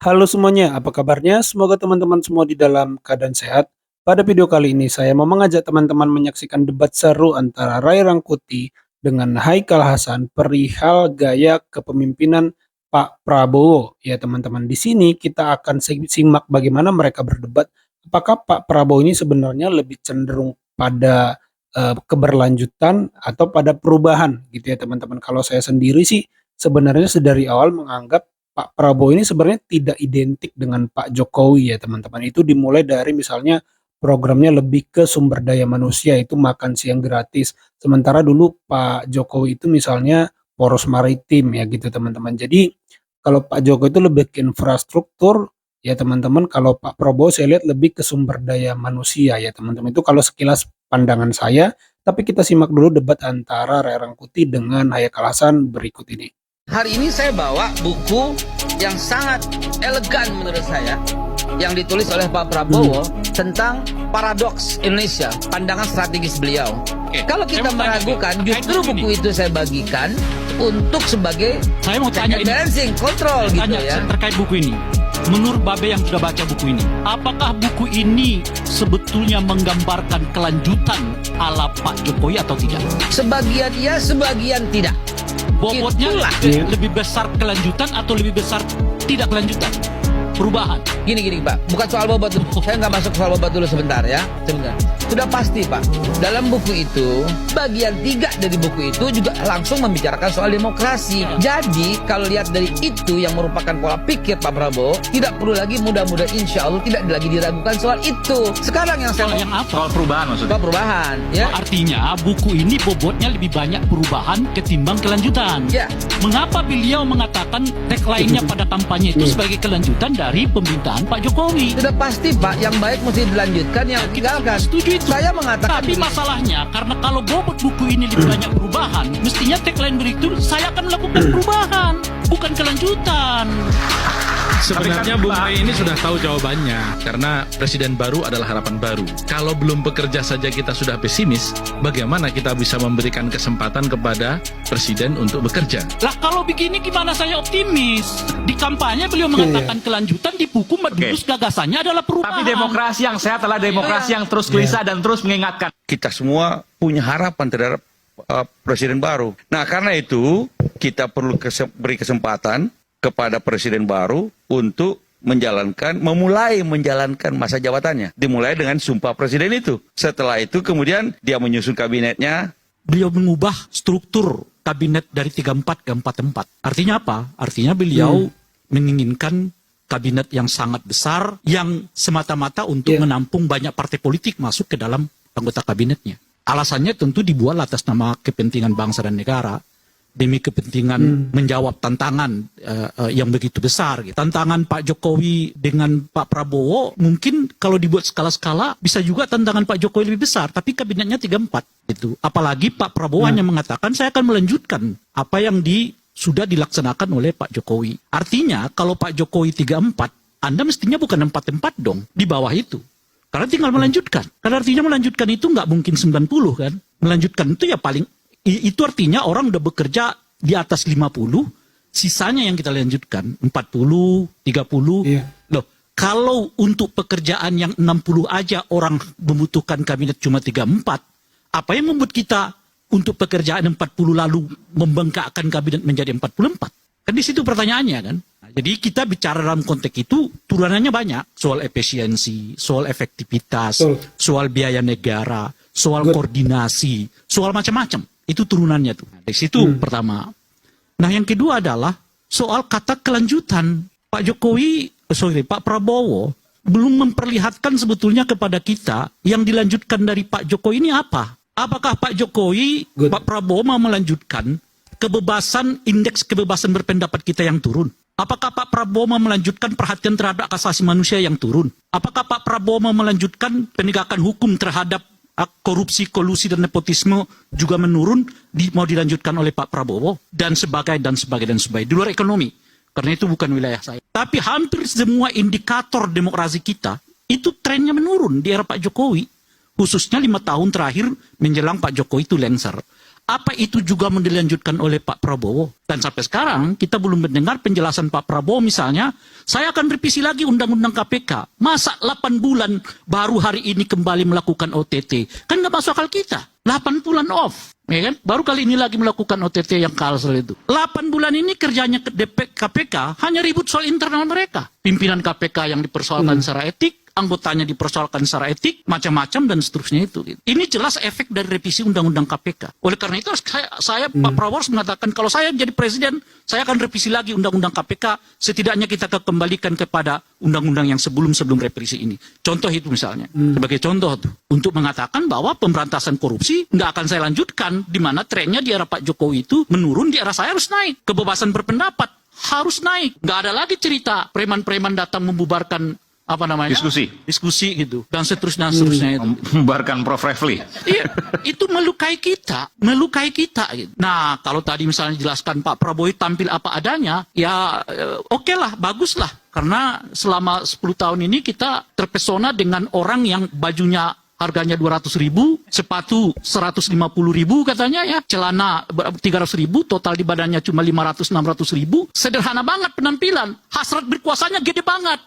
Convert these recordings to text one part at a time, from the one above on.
Halo semuanya, apa kabarnya? Semoga teman-teman semua di dalam keadaan sehat. Pada video kali ini saya mau mengajak teman-teman menyaksikan debat seru antara Ray Rangkuti dengan Haikal Hasan perihal gaya kepemimpinan Pak Prabowo. Ya teman-teman, di sini kita akan simak bagaimana mereka berdebat. Apakah Pak Prabowo ini sebenarnya lebih cenderung pada keberlanjutan atau pada perubahan gitu ya teman-teman. Kalau saya sendiri sih sebenarnya sedari awal menganggap Pak Prabowo ini sebenarnya tidak identik dengan Pak Jokowi ya teman-teman. Itu dimulai dari misalnya programnya lebih ke sumber daya manusia, itu makan siang gratis. Sementara dulu Pak Jokowi itu misalnya poros maritim ya gitu teman-teman. Jadi kalau Pak Jokowi itu lebih ke infrastruktur ya teman-teman. Kalau Pak Prabowo saya lihat lebih ke sumber daya manusia ya teman-teman. Itu kalau sekilas pandangan saya. Tapi kita simak dulu debat antara Ray Rangkuti dengan Haikal Hasan berikut ini. Hari ini saya bawa buku yang sangat elegan menurut saya, yang ditulis oleh Pak Prabowo tentang paradoks Indonesia, pandangan strategis beliau. Kalau kita meragukan, justru buku itu saya bagikan untuk sebagai saya mau tanya ini, balancing, kontrol gitu ya. Terkait buku ini, menurut Babe yang sudah baca buku ini, apakah buku ini sebetulnya menggambarkan kelanjutan ala Pak Jokowi atau tidak? Sebagian iya, sebagian tidak. Bobotnya lebih besar kelanjutan atau lebih besar tidak kelanjutan? Perubahan. Gini Pak, bukan soal bobot dulu. Saya nggak masuk soal bobot dulu sebentar ya. Sebentar. Sudah pasti Pak, dalam buku itu, bagian 3 dari buku itu juga langsung membicarakan soal demokrasi. Jadi kalau lihat dari itu yang merupakan pola pikir Pak Prabowo, tidak perlu lagi mudah-mudahan insya Allah tidak lagi diragukan soal itu. Sekarang yang saya yang apa? Soal perubahan maksudnya? Soal perubahan ya. Artinya buku ini bobotnya lebih banyak perubahan ketimbang kelanjutan. Ya. Mengapa beliau mengatakan tagline-nya pada kampanye itu sebagai kelanjutan dari pemerintahan Pak Jokowi? Sudah pasti Pak, yang baik mesti dilanjutkan, yang tinggalkan. Setuju itu. Saya mengatakan. Tapi masalahnya karena kalau bobot buku ini lebih banyak perubahan, mestinya tagline berikut saya akan melakukan perubahan, bukan kelanjutan. Sebenarnya Bung Ray ini sudah tahu jawabannya, karena presiden baru adalah harapan baru. Kalau belum bekerja saja kita sudah pesimis, bagaimana kita bisa memberikan kesempatan kepada presiden untuk bekerja? Lah kalau begini gimana saya optimis? Di kampanye beliau mengatakan kelanjutan, di buku terus gagasannya adalah perubahan. Tapi demokrasi yang sehat adalah demokrasi yang terus gelisah dan terus mengingatkan. Kita semua punya harapan terhadap presiden baru. Nah, karena itu kita perlu beri kesempatan kepada presiden baru untuk memulai menjalankan masa jabatannya. Dimulai dengan sumpah presiden itu. Setelah itu kemudian dia menyusun kabinetnya. Beliau mengubah struktur kabinet dari 34 ke 44. Artinya apa? Artinya beliau menginginkan kabinet yang sangat besar, yang semata-mata untuk menampung banyak partai politik masuk ke dalam anggota kabinetnya. Alasannya tentu dibuat atas nama kepentingan bangsa dan negara, demi kepentingan menjawab tantangan yang begitu besar. Gitu. Tantangan Pak Jokowi dengan Pak Prabowo mungkin kalau dibuat skala-skala bisa juga tantangan Pak Jokowi lebih besar, tapi kabinetnya 34. Gitu. Apalagi Pak Prabowo hanya mengatakan saya akan melanjutkan apa yang sudah dilaksanakan oleh Pak Jokowi. Artinya kalau Pak Jokowi 34, Anda mestinya bukan 44 dong, di bawah itu. Karena tinggal melanjutkan. Karena artinya melanjutkan itu nggak mungkin 90 kan. Melanjutkan itu ya paling, itu artinya orang udah bekerja di atas 50, sisanya yang kita lanjutkan 40, 30. Loh, kalau untuk pekerjaan yang 60 aja orang membutuhkan kabinet cuma 34, apa yang membuat kita untuk pekerjaan 40 lalu membengkakkan kabinet menjadi 44? Kan di situ pertanyaannya kan. Nah, jadi kita bicara dalam konteks itu turunannya banyak, soal efisiensi, soal efektivitas, soal biaya negara, soal koordinasi, soal macam-macam. Itu turunannya tuh. Dari situ pertama. Nah yang kedua adalah soal kata kelanjutan. Pak Prabowo belum memperlihatkan sebetulnya kepada kita yang dilanjutkan dari Pak Jokowi ini apa. Apakah Pak Jokowi, Pak Prabowo mau melanjutkan indeks kebebasan berpendapat kita yang turun? Apakah Pak Prabowo mau melanjutkan perhatian terhadap hak asasi manusia yang turun? Apakah Pak Prabowo mau melanjutkan penegakan hukum terhadap korupsi, kolusi, dan nepotisme juga menurun, mau dilanjutkan oleh Pak Prabowo, dan sebagainya. Di luar ekonomi, karena itu bukan wilayah saya. Tapi hampir semua indikator demokrasi kita, itu trennya menurun di era Pak Jokowi. Khususnya 5 tahun terakhir menjelang Pak Jokowi itu lengser. Apa itu juga mau dilanjutkan oleh Pak Prabowo? Dan sampai sekarang kita belum mendengar penjelasan Pak Prabowo misalnya, saya akan revisi lagi Undang-Undang KPK. Masa 8 bulan baru hari ini kembali melakukan OTT? Kan nggak masuk akal kita. 8 bulan off. Ya kan? Baru kali ini lagi melakukan OTT yang kalsel itu. 8 bulan ini kerjanya KPK hanya ribut soal internal mereka. Pimpinan KPK yang dipersoalkan secara etik, anggotanya dipersoalkan secara etik, macam-macam dan seterusnya itu. Ini jelas efek dari revisi Undang-Undang KPK. Oleh karena itu saya Pak Prabowo harus mengatakan kalau saya jadi presiden, saya akan revisi lagi Undang-Undang KPK. Setidaknya kita kembalikan kepada undang-undang yang sebelum revisi ini. Contoh itu misalnya, sebagai contoh tuh, untuk mengatakan bahwa pemberantasan korupsi nggak akan saya lanjutkan, di mana trennya di era Pak Jokowi itu menurun, di era saya harus naik. Kebebasan berpendapat harus naik. Nggak ada lagi cerita preman-preman datang membubarkan diskusi gitu dan seterusnya itu. Membubarkan Prof. Refli. Iya, itu melukai kita gitu. Nah, kalau tadi misalnya jelaskan Pak Prabowo tampil apa adanya, ya oke lah, bagus lah, karena selama 10 tahun ini kita terpesona dengan orang yang bajunya harganya 200.000, sepatu 150.000 katanya ya, celana 300.000, total di badannya cuma 500-600.000, sederhana banget penampilan, hasrat berkuasanya gede banget.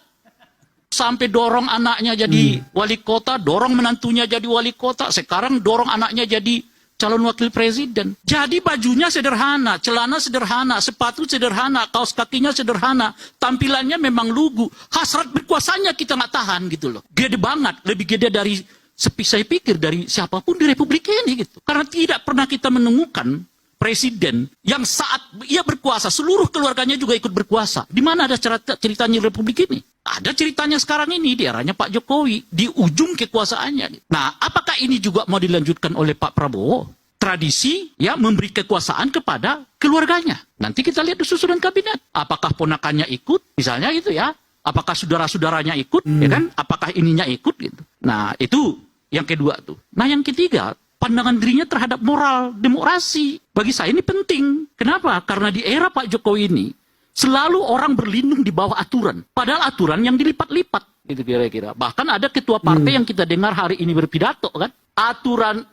Sampai dorong anaknya jadi wali kota, dorong menantunya jadi wali kota, sekarang dorong anaknya jadi calon wakil presiden. Jadi bajunya sederhana, celana sederhana, sepatu sederhana, kaos kakinya sederhana, tampilannya memang lugu. Hasrat berkuasanya kita nggak tahan gitu loh. Gede banget, lebih gede dari saya pikir dari siapapun di Republik ini gitu. Karena tidak pernah kita menemukan presiden yang saat ia berkuasa, seluruh keluarganya juga ikut berkuasa. Di mana ada ceritanya Republik ini? Ada ceritanya sekarang ini di eranya Pak Jokowi, di ujung kekuasaannya. Nah, apakah ini juga mau dilanjutkan oleh Pak Prabowo? Tradisi ya memberi kekuasaan kepada keluarganya. Nanti kita lihat di susunan kabinet. Apakah ponakannya ikut? Misalnya gitu ya. Apakah saudara-saudaranya ikut? Ya kan? Apakah ininya ikut gitu? Nah, itu yang kedua tuh. Nah, yang ketiga, pandangan dirinya terhadap moral demokrasi. Bagi saya ini penting. Kenapa? Karena di era Pak Jokowi ini selalu orang berlindung di bawah aturan. Padahal aturan yang dilipat-lipat. Gitu kira-kira. Bahkan ada ketua partai yang kita dengar hari ini berpidato kan. Aturan,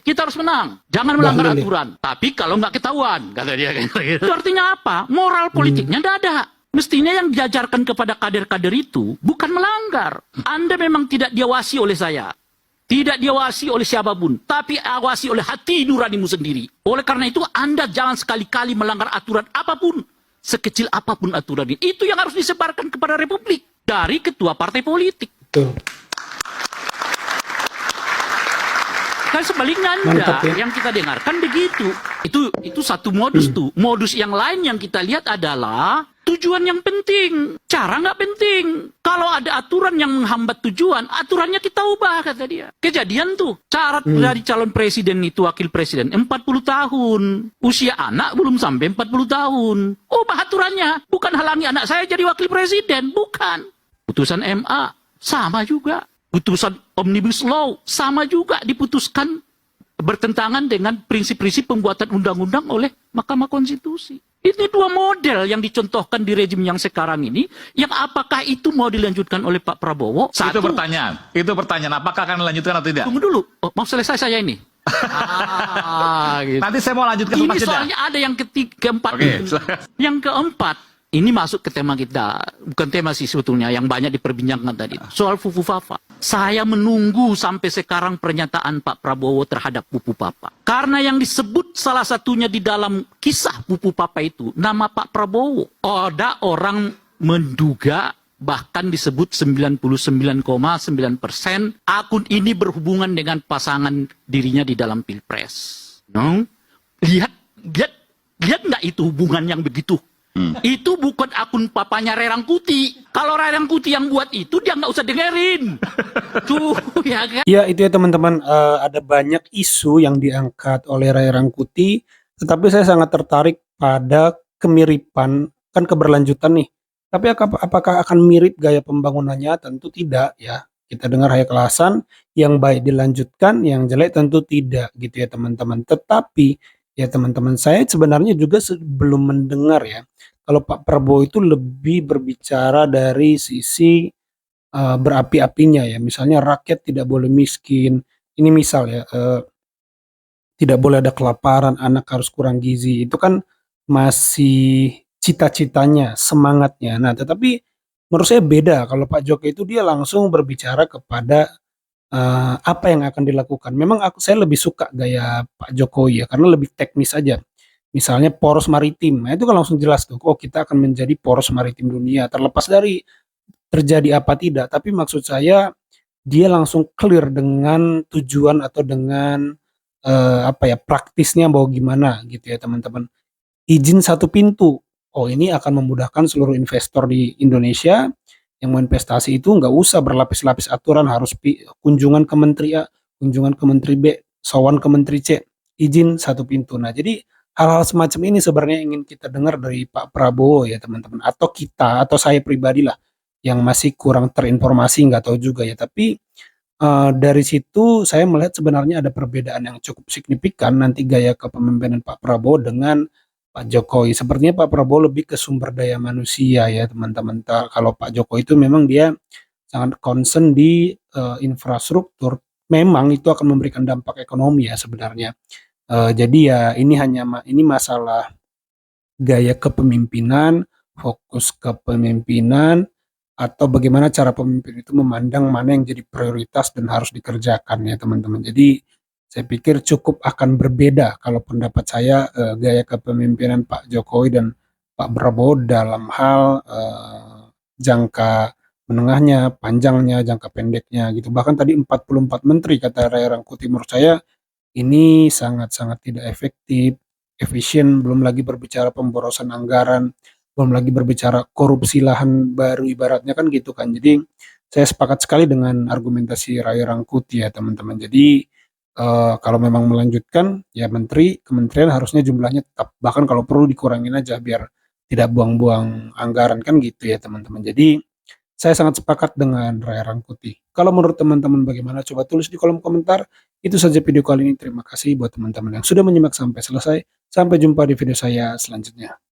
kita harus menang. Jangan melanggar aturan. Tapi kalau nggak ketahuan. Kata dia. Itu artinya apa? Moral politiknya tidak ada. Mestinya yang diajarkan kepada kader-kader itu bukan melanggar. Anda memang tidak diawasi oleh saya. Tidak diawasi oleh siapapun, tapi awasi oleh hati nuranimu sendiri. Oleh karena itu, Anda jangan sekali-kali melanggar aturan apapun, sekecil apapun aturan ini. Itu yang harus disebarkan kepada Republik dari ketua partai politik. Betul. Kan sebaliknya Anda, yang kita dengarkan begitu. Itu satu modus tuh. Modus yang lain yang kita lihat adalah tujuan yang penting, cara nggak penting. Kalau ada aturan yang menghambat tujuan, aturannya kita ubah, kata dia. Kejadian tuh, syarat dari calon presiden itu wakil presiden 40 tahun. Usia anak belum sampai 40 tahun. Ubah aturannya, bukan halangi anak saya jadi wakil presiden, bukan. Putusan MA, sama juga. Putusan Omnibus Law, sama juga diputuskan bertentangan dengan prinsip-prinsip pembuatan undang-undang oleh Mahkamah Konstitusi. Ini dua model yang dicontohkan di rejim yang sekarang ini, yang apakah itu mau dilanjutkan oleh Pak Prabowo? Itu pertanyaan, apakah akan dilanjutkan atau tidak? Tunggu dulu, mau selesai saya ini. Gitu. Nanti saya mau lanjutkan ini soalnya ada yang keempat. Yang keempat, ini masuk ke tema kita, bukan tema sih sebetulnya, yang banyak diperbincangkan tadi. Soal Fufu Papa. Saya menunggu sampai sekarang pernyataan Pak Prabowo terhadap Fufu Papa. Karena yang disebut salah satunya di dalam kisah Fufu Papa itu, nama Pak Prabowo. Ada orang menduga, bahkan disebut 99,9% akun ini berhubungan dengan pasangan dirinya di dalam Pilpres. No? Lihat nggak itu hubungan yang begitu? Itu bukan akun papanya Rerangkuti. Kalau Rerangkuti yang buat itu, dia nggak usah dengerin. Tuh, ya kan? Ya, itu ya teman-teman, ada banyak isu yang diangkat oleh Rerangkuti, tetapi saya sangat tertarik pada kemiripan, kan keberlanjutan nih. Tapi apakah akan mirip gaya pembangunannya? Tentu tidak ya. Kita dengar Hayek Hasan, yang baik dilanjutkan, yang jelek tentu tidak gitu ya teman-teman. Tetapi ya teman-teman, saya sebenarnya juga sebelum mendengar ya, kalau Pak Prabowo itu lebih berbicara dari sisi berapi-apinya ya. Misalnya rakyat tidak boleh miskin. Ini misal ya, tidak boleh ada kelaparan, anak harus kurang gizi, itu kan masih cita-citanya, semangatnya. Nah, tetapi menurut saya beda kalau Pak Jokowi itu dia langsung berbicara kepada, apa yang akan dilakukan. Memang saya lebih suka gaya Pak Jokowi ya, karena lebih teknis aja. Misalnya poros maritim, nah itu kan langsung jelas tuh, oh kita akan menjadi poros maritim dunia, terlepas dari terjadi apa tidak. Tapi maksud saya dia langsung clear dengan tujuan atau dengan, apa ya, praktisnya mau gimana gitu ya teman-teman. Izin satu pintu, oh ini akan memudahkan seluruh investor di Indonesia yang mau investasi itu nggak usah berlapis-lapis aturan harus kunjungan ke menteri A, kunjungan ke menteri B, sowan ke menteri C, izin satu pintu. Nah jadi hal-hal semacam ini sebenarnya ingin kita dengar dari Pak Prabowo ya teman-teman, atau kita, atau saya pribadi lah yang masih kurang terinformasi, nggak tahu juga ya. Tapi dari situ saya melihat sebenarnya ada perbedaan yang cukup signifikan nanti gaya kepemimpinan Pak Prabowo dengan Pak Jokowi. Sepertinya Pak Prabowo lebih ke sumber daya manusia ya teman-teman. Kalau Pak Jokowi itu memang dia sangat concern di infrastruktur. Memang itu akan memberikan dampak ekonomi ya sebenarnya. Jadi ya ini masalah gaya kepemimpinan, fokus kepemimpinan, atau bagaimana cara pemimpin itu memandang mana yang jadi prioritas dan harus dikerjakan ya teman-teman. Jadi saya pikir cukup akan berbeda kalau pendapat saya gaya kepemimpinan Pak Jokowi dan Pak Prabowo dalam hal jangka menengahnya, panjangnya, jangka pendeknya gitu. Bahkan tadi 44 menteri kata Ray Rangkuti, menurut saya ini sangat-sangat tidak efektif, efisien, belum lagi berbicara pemborosan anggaran, belum lagi berbicara korupsi lahan baru ibaratnya kan gitu kan. Jadi saya sepakat sekali dengan argumentasi Ray Rangkuti ya teman-teman. Jadi kalau memang melanjutkan ya kementerian harusnya jumlahnya tetap, bahkan kalau perlu dikurangin aja biar tidak buang-buang anggaran kan gitu ya teman-teman. Jadi saya sangat sepakat dengan Ray Rangkuti. Kalau menurut teman-teman bagaimana? Coba tulis di kolom komentar. Itu saja video kali ini. Terima kasih buat teman-teman yang sudah menyimak sampai selesai. Sampai jumpa di video saya selanjutnya.